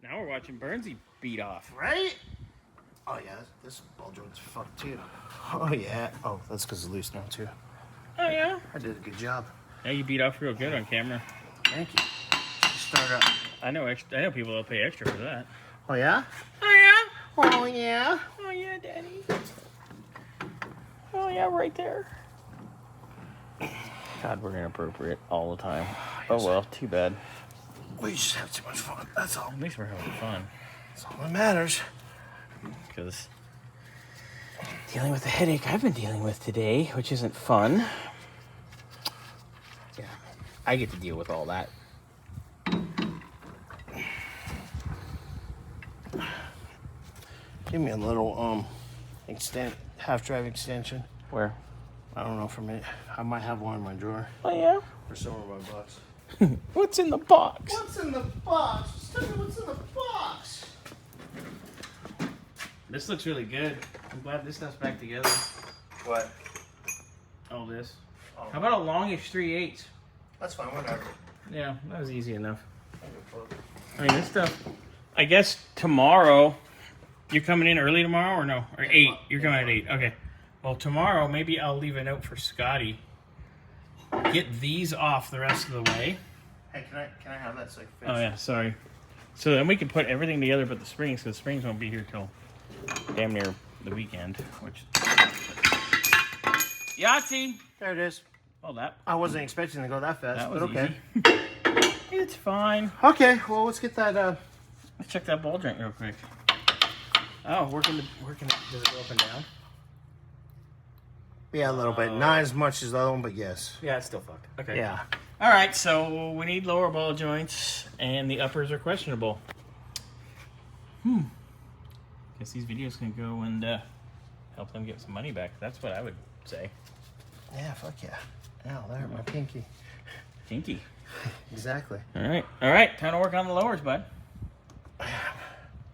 Now we're watching Burnsy beat off. Right? Oh, yeah. This ball joint's fucked, too. Oh, yeah. Oh, that's because it's loose now, too. Oh, yeah? I did a good job. Yeah, you beat off real good on camera. Thank you. Start up. I know people will pay extra for that. Oh, yeah? Oh, yeah? Oh, yeah? Oh, yeah, Daddy. Oh, yeah, right there. God, we're inappropriate all the time. Oh, well, too bad. We just have too much fun. That's all. At least we're having fun. That's all that matters. Because dealing with the headache I've been dealing with today, which isn't fun. Yeah, I get to deal with all that. Give me a little half drive extension. Where? I don't know for me. I might have one in my drawer. Oh, yeah? Or somewhere in my box. What's in the box? What's in the box? Just tell me what's in the box. This looks really good. I'm glad this stuff's back together. What? All this. Oh. How about a longish 3/8? That's fine, whatever. Yeah, that was easy enough. I mean, this stuff, I guess tomorrow, you're coming in early tomorrow or no? Or 8? You're coming at 8. Okay. Well, tomorrow, maybe I'll leave a note for Scotty. Get these off the rest of the way. Hey, can I have that so I can fix Oh, yeah, sorry. So then we can put everything together but the springs, because the springs won't be here till damn near the weekend, which... Yahtzee! There it is. Oh, that. I wasn't expecting to go that fast, That was but okay. easy. It's fine. Okay, well, let's get that, Let's check that ball joint real quick. Oh, working. Does it go up and down? Yeah, a little bit. Not as much as the other one, but yes. Yeah, it's still fucked. Okay. Yeah. All right, so we need lower ball joints, and the uppers are questionable. Guess these videos can go and help them get some money back. That's what I would say. Yeah, fuck yeah. Ow, that hurt my pinky. Kinky. Exactly. All right. Time to work on the lowers, bud.